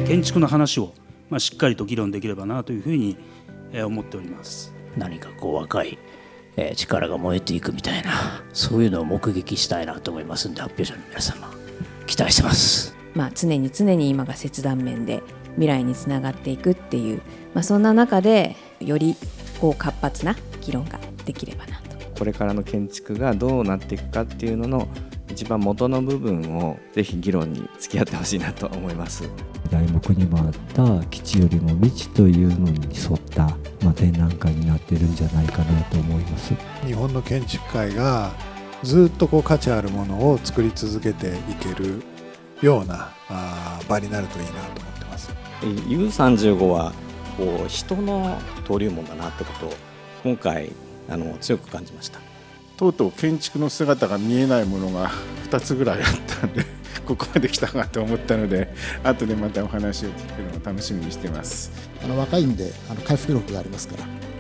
建築の話をしっかりと議論できればなというふうに思っております。何か若い力が燃えていくみたいな、そういうのを目撃したいなと思いますので、発表者の皆様期待してます。常に今が切断面で未来につながっていくっていう、そんな中でより活発な議論ができればなと。これからの建築がどうなっていくかっていうのの一番元の部分をぜひ議論に付き合ってほしいなと思います。題目にもあった基地よりも未知というのに沿った、展覧会になっているんじゃないかなと思います。日本の建築界がずっと価値あるものを作り続けていけるような場になるといいなと思ってます。 U35 は人の登竜門だなってことを今回強く感じました。とうとう建築の姿が見えないものが2つぐらいあったんでここまで来たかと思ったので、後でまたお話を聞くのを楽しみにしています。若いんで回復力がありますか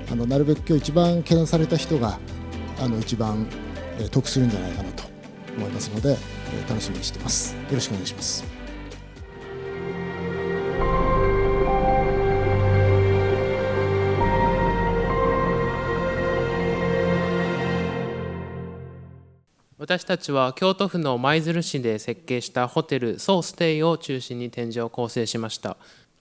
ら、なるべく今日一番懸念された人が一番得するんじゃないかなと思いますので、楽しみにしています。よろしくお願いします。私たちは京都府の舞鶴市で設計したホテルソーステイを中心に展示を構成しました。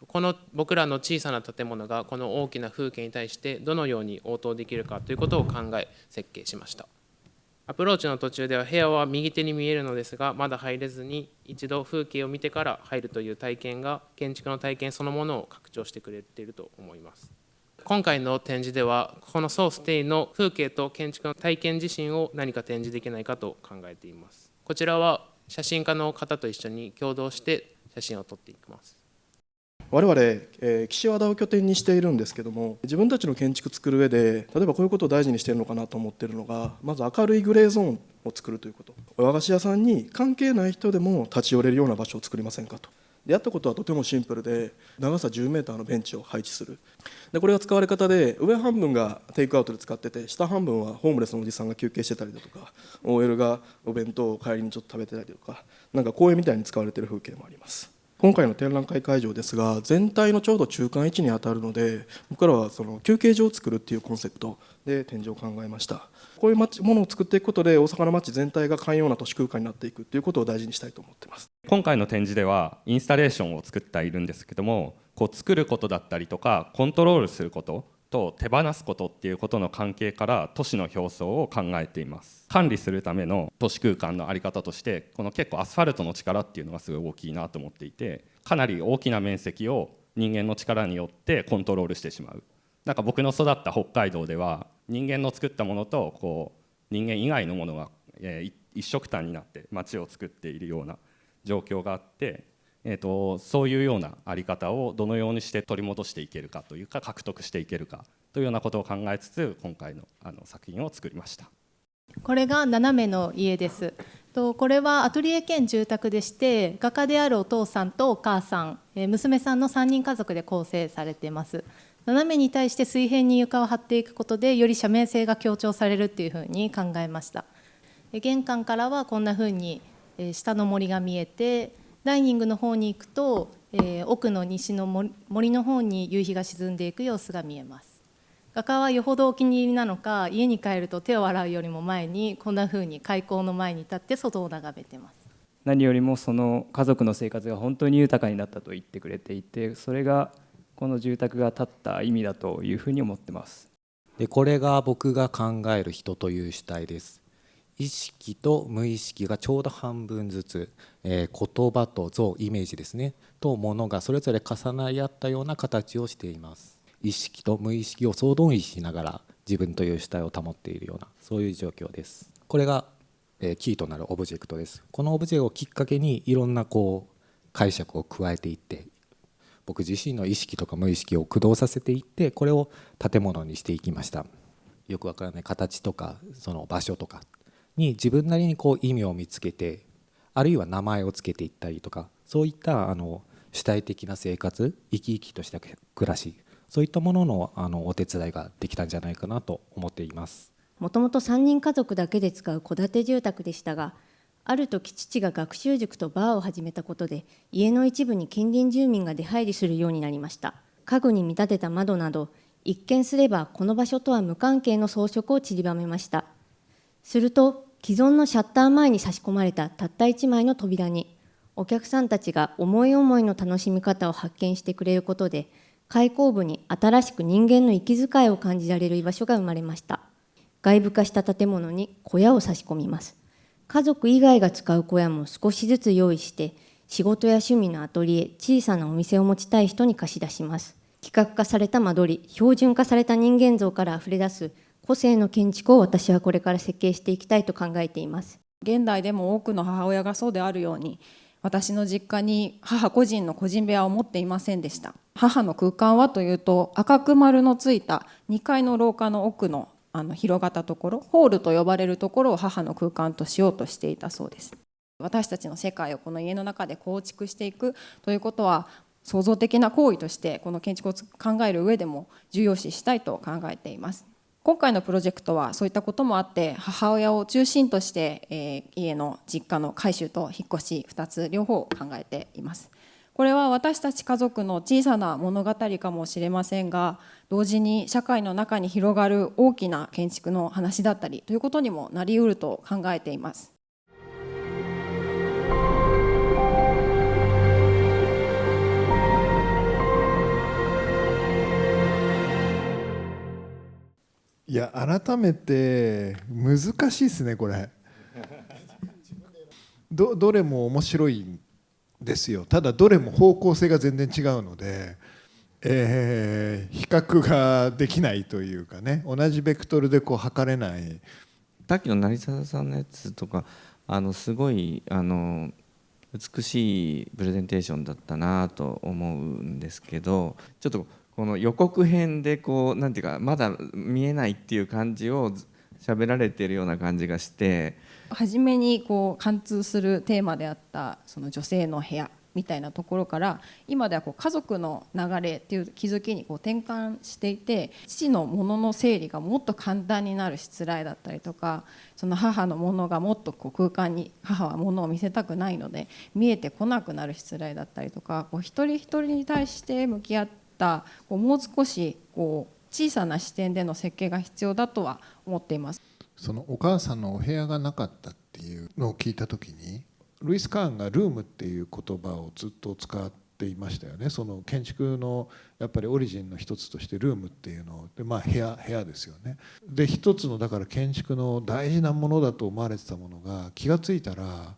この僕らの小さな建物がこの大きな風景に対してどのように応答できるかということを考え設計しました。アプローチの途中では部屋は右手に見えるのですが、まだ入れずに一度風景を見てから入るという体験が建築の体験そのものを拡張してくれていると思います。今回の展示ではこのソーステイの風景と建築の体験自身を何か展示できないかと考えています。こちらは写真家の方と一緒に共同して写真を撮っていきます。我々、岸和田を拠点にしているんですけども、自分たちの建築作る上で例えばこういうことを大事にしているのかなと思っているのが、まず明るいグレーゾーンを作るということ。和菓子屋さんに関係ない人でも立ち寄れるような場所を作りませんかと。でやったことはとてもシンプルで、長さ10メーターのベンチを配置する。でこれが使われ方で、上半分がテイクアウトで使ってて、下半分はホームレスのおじさんが休憩してたりだとか、 OL がお弁当を帰りにちょっと食べてたりとか、なんか公園みたいに使われている風景もあります。今回の展覧会会場ですが、全体のちょうど中間位置に当たるので、僕らはその休憩所を作るっていうコンセプトで展示を考えました。こういうものを作っていくことで、大阪の街全体が寛容な都市空間になっていくということを大事にしたいと思っています。今回の展示ではインスタレーションを作っているんですけども、作ることだったりとかコントロールすることと手放すことっていうことの関係から都市の表層を考えています。管理するための都市空間の在り方として、この結構アスファルトの力っていうのがすごい大きいなと思っていて、かなり大きな面積を人間の力によってコントロールしてしまう。なんか僕の育った北海道では人間の作ったものと人間以外のものが一緒くたになって街を作っているような状況があって、そういうような在り方をどのようにして取り戻していけるかというか、獲得していけるかというようなことを考えつつ、今回の作品を作りました。これが斜めの家です。これはアトリエ兼住宅でして、画家であるお父さんとお母さん、娘さんの3人家族で構成されています。斜めに対して水平に床を張っていくことで、より斜面性が強調されるっていうふうに考えました。玄関からはこんなふうに下の森が見えて、ダイニングの方に行くと、奥の西の森の方に夕日が沈んでいく様子が見えます。画家はよほどお気に入りなのか、家に帰ると手を洗うよりも前にこんなふうに開口の前に立って外を眺めてます。何よりもその家族の生活が本当に豊かになったと言ってくれていて、それがこの住宅が建った意味だというふうに思ってます。でこれが僕が考える人という主体です。意識と無意識がちょうど半分ずつ、言葉と像、イメージですねとものがそれぞれ重なり合ったような形をしています。意識と無意識を総動員しながら自分という主体を保っているような、そういう状況です。これが、キーとなるオブジェクトです。このオブジェをきっかけにいろんな解釈を加えていって、僕自身の意識とか無意識を駆動させていって、これを建物にしていきました。よくわからない形とかその場所とかに自分なりに意味を見つけて、あるいは名前をつけていったりとか、そういった主体的な生活、生き生きとした暮らし、そういったもののお手伝いができたんじゃないかなと思っています。もともと3人家族だけで使う戸建て住宅でしたが、ある時父が学習塾とバーを始めたことで、家の一部に近隣住民が出入りするようになりました。家具に見立てた窓など、一見すればこの場所とは無関係の装飾を散りばめました。すると既存のシャッター前に差し込まれたたった1枚の扉に、お客さんたちが思い思いの楽しみ方を発見してくれることで、開口部に新しく人間の息遣いを感じられる居場所が生まれました。外部化した建物に小屋を差し込みます。家族以外が使う小屋も少しずつ用意して、仕事や趣味のアトリエ、小さなお店を持ちたい人に貸し出します。企画化された間取り、標準化された人間像からあふれ出す個性の建築を私はこれから設計していきたいと考えています。現代でも多くの母親がそうであるように、私の実家に母個人の個人部屋を持っていませんでした。母の空間はというと、赤く丸のついた2階の廊下の奥の広がったところ、ホールと呼ばれるところを母の空間としようとしていたそうです。私たちの世界をこの家の中で構築していくということは、創造的な行為としてこの建築を考える上でも重要視したいと考えています。今回のプロジェクトはそういったこともあって、母親を中心として、家の実家の改修と引っ越し2つ両方考えています。これは私たち家族の小さな物語かもしれませんが、同時に社会の中に広がる大きな建築の話だったりということにもなりうると考えています。いや、改めて難しいですね、これ。どれも面白いんですよ。ただどれも方向性が全然違うので、比較ができないというかね、同じベクトルでこう測れない。さっきの成沢さんのやつとかすごい美しいプレゼンテーションだったなと思うんですけど、ちょっとこの予告編でこうなんていうかまだ見えないっていう感じを喋られているような感じがして、初めにこう貫通するテーマであったその女性の部屋みたいなところから、今ではこう家族の流れっていう気づきにこう転換していて、父のものの整理がもっと簡単になるしつらいだったりとか、その母のものがもっとこう空間に、母はものを見せたくないので見えてこなくなるしつらいだったりとか、こう一人一人に対して向き合ったこうもう少しこう小さな視点での設計が必要だとは思っています。そのお母さんのお部屋がなかったっていうのを聞いた時に、ルイス・カーンがルームっていう言葉をずっと使っていましたよね。その建築のやっぱりオリジンの一つとしてルームっていうので、部屋ですよね。で一つのだから建築の大事なものだと思われてたものが、気がついたら、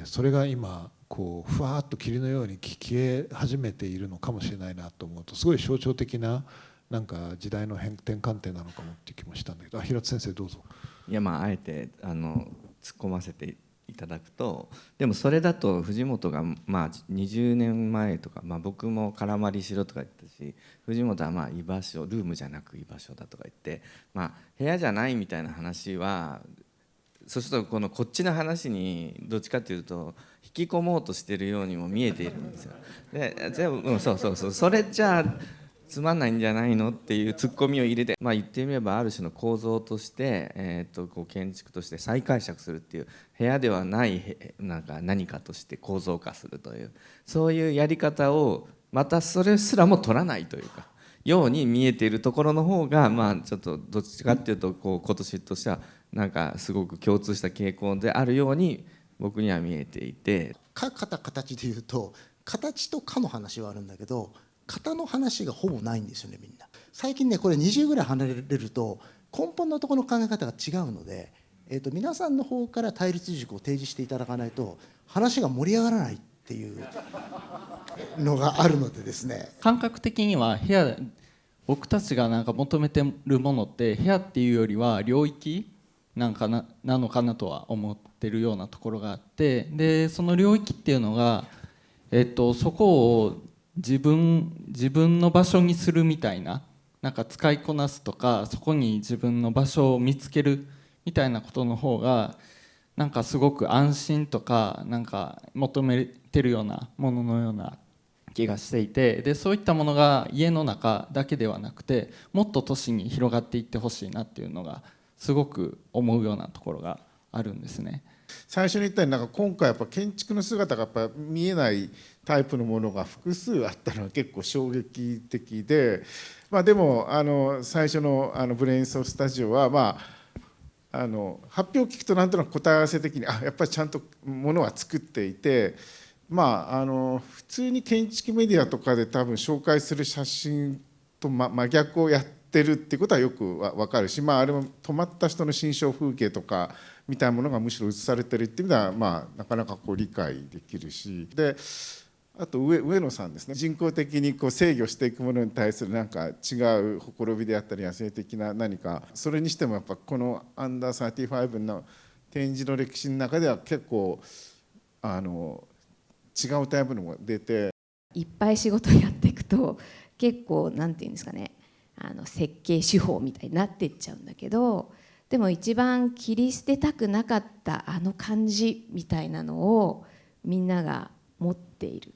それが今こうふわっと霧のように消え始めているのかもしれないなと思うと、すごい象徴的ななんか時代の転換点なのかもっていう気もしたんだけど、平津先生どうぞ。いやあえて突っ込ませていただくと、でもそれだと藤本が20年前とか、僕も絡まりしろとか言ったし、藤本は居場所、ルームじゃなく居場所だとか言って、部屋じゃないみたいな話は、そうするとこっちの話にどっちかというと引き込もうとしているようにも見えているんですよ。で全部、それじゃあつまんないんじゃないのっていうツッコミを入れて、言ってみればある種の構造として、こう建築として再解釈するっていう、部屋ではない何かとして構造化するという、そういうやり方をまたそれすらも取らないというかように見えているところの方が、ちょっとどっちかっていうと今年としてはすごく共通した傾向であるように僕には見えていて、形でいうと形とかの話はあるんだけど、型の話がほぼないんですよね、みんな。最近ね、これ20ぐらい離れると根本のところの考え方が違うので、皆さんの方から対立軸を提示していただかないと話が盛り上がらないっていうのがあるのでですね。感覚的には部屋、僕たちが求めてるものって部屋っていうよりは領域なのかなとは思ってるようなところがあって、でその領域っていうのが、そこを自分の場所にするみたいな、使いこなすとか、そこに自分の場所を見つけるみたいなことの方がすごく安心とか求めてるようなもののような気がしていて、でそういったものが家の中だけではなくてもっと都市に広がっていってほしいなっていうのがすごく思うようなところがあるんですね。最初に言ったようになんか今回やっぱ建築の姿がやっぱ見えないタイプのものが複数あったのは結構衝撃的で、でも最初のブレインソースタジオは発表を聞くとなんとなく答え合わせ的にやっぱりちゃんとものは作っていて、普通に建築メディアとかで多分紹介する写真と真逆をやってるっていうことはよく分かるし、あれも泊まった人の心象風景とかみたいなものがむしろ映されてるっていう意味ではなかなか理解できるし、であと上野さんですね、人工的に制御していくものに対するなんか違うほころびであったり野生的な何か、それにしてもやっぱこのアンダー35の展示の歴史の中では結構違うタイプのも出て、いっぱい仕事やっていくと結構なんていうんですかね、設計手法みたいになっていっちゃうんだけど、でも一番切り捨てたくなかった感じみたいなのをみんなが持っている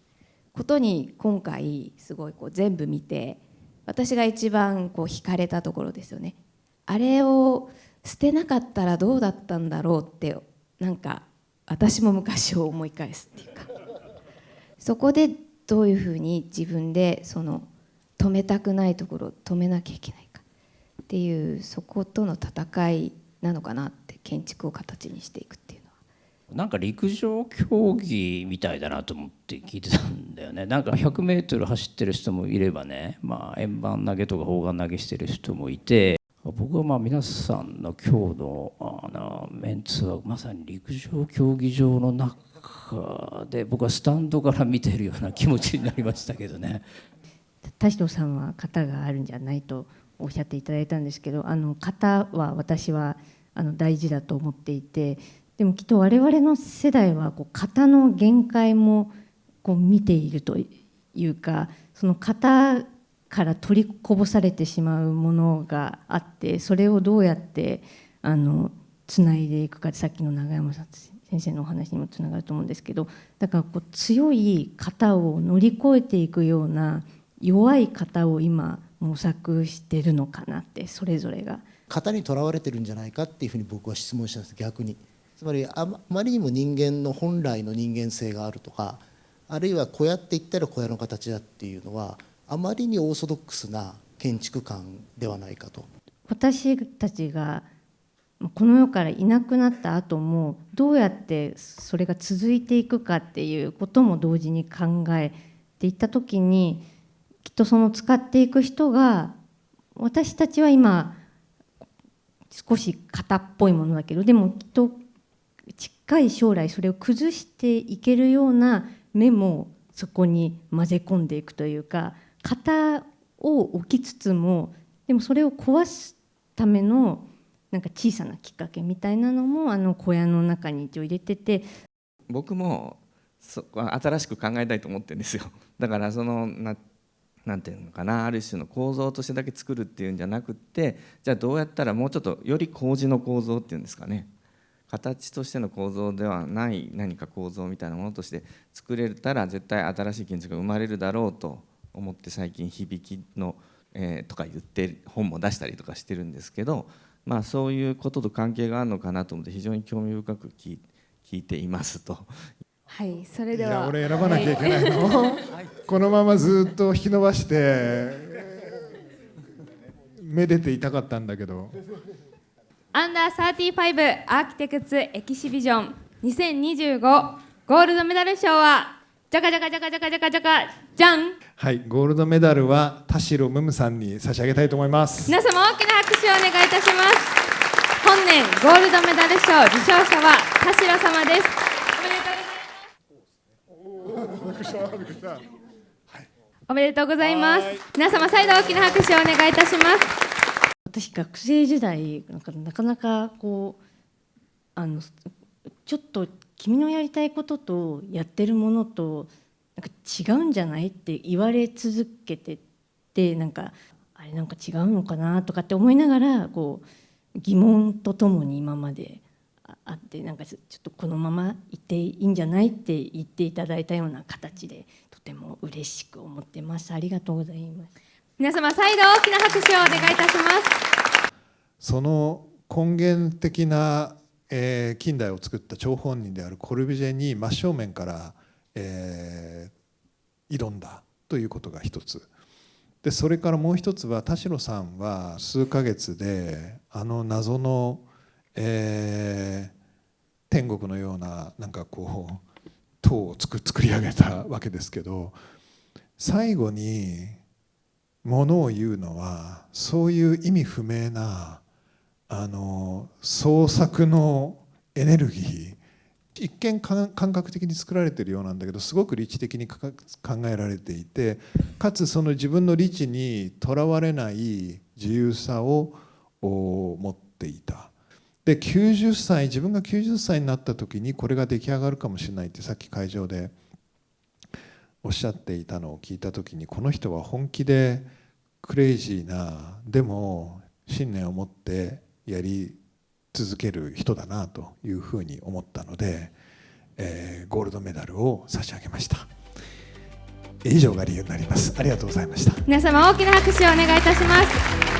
ことに今回すごい全部見て私が一番惹かれたところですよね。あれを捨てなかったらどうだったんだろうってなんか私も昔を思い返すっていうか、そこでどういうふうに自分で止めたくないところを止めなきゃいけないかっていう、そことの戦いなのかなって、建築を形にしていくっていうのは。なんか陸上競技みたいだなと思って聞いてたんだよね。なんか100メートル走ってる人もいればね、円盤投げとか砲丸投げしてる人もいて、僕は皆さんの今日のメンツはまさに陸上競技場の中で僕はスタンドから見てるような気持ちになりましたけどね。田代さんは型があるんじゃないとおっしゃっていただいたんですけど、型は私は大事だと思っていて、でもきっと我々の世代は型の限界も見ているというか、その型から取りこぼされてしまうものがあって、それをどうやってつないでいくか、さっきの永山先生のお話にもつながると思うんですけど、だから強い型を乗り越えていくような弱い型を今模索してるのかなって、それぞれが型にとらわれてるんじゃないかっていうふうに僕は質問したんです。逆につまりあまりにも人間の本来の人間性があるとか、あるいは小屋って言ったら小屋の形だっていうのはあまりにオーソドックスな建築観ではないかと。私たちがこの世からいなくなった後もどうやってそれが続いていくかっていうことも同時に考えていった時に、きっとその使っていく人が、私たちは今少し型っぽいものだけど、でもきっと近い将来それを崩していけるような目もそこに混ぜ込んでいくというか、型を置きつつもでもそれを壊すためのなんか小さなきっかけみたいなのも小屋の中に一応入れてて、僕も新しく考えたいと思ってるんですよ。だからなんていうのかな、ある種の構造としてだけ作るっていうんじゃなくって、じゃあどうやったらもうちょっとより工事の構造っていうんですかね、形としての構造ではない何か構造みたいなものとして作れたら絶対新しい建築が生まれるだろうと思って、最近響きの、とか言って本も出したりとかしてるんですけど、そういうことと関係があるのかなと思って非常に興味深く聞いていますと。はい、それでは俺選ばなきゃいけないの、はい、このままずっと引き伸ばしてめでていたかったんだけど、アンダー35アーキテクツエキシビジョン2025ゴールドメダル賞はじゃかじゃかじゃかじゃかじゃかじゃかじゃん。はい、ゴールドメダルは田代ムムさんに差し上げたいと思います。皆様大きな拍手をお願いいたします。本年ゴールドメダル賞受賞者は田代様です。おめでとうございます。皆様再度大きな拍手をお願いいたします。私学生時代なかなかちょっと君のやりたいこととやってるものとなんか違うんじゃないって言われ続けてて、なんかあれなんか違うのかなとかって思いながら疑問とともに今まであって、なんかちょっとこのままいっていいんじゃないって言っていただいたような形でとても嬉しく思ってます。ありがとうございます。皆様再度大きな拍手をお願いいたします。その根源的な近代を作った張本人であるコルビュジエに真正面から、挑んだということが一つで、それからもう一つは田代さんは数ヶ月で謎の、天国のようななんかこう塔を作り上げたわけですけど、最後にものを言うのはそういう意味不明な創作のエネルギー、一見感覚的に作られているようなんだけど、すごく理知的に考えられていて、かつその自分の理知にとらわれない自由さを持っていた。で自分が90歳になった時にこれが出来上がるかもしれないってさっき会場でおっしゃっていたのを聞いた時に、この人は本気でクレイジーなでも信念を持ってやり続ける人だなというふうに思ったので、ゴールドメダルを差し上げました。以上が理由になります。ありがとうございました。皆様大きな拍手をお願いいたします。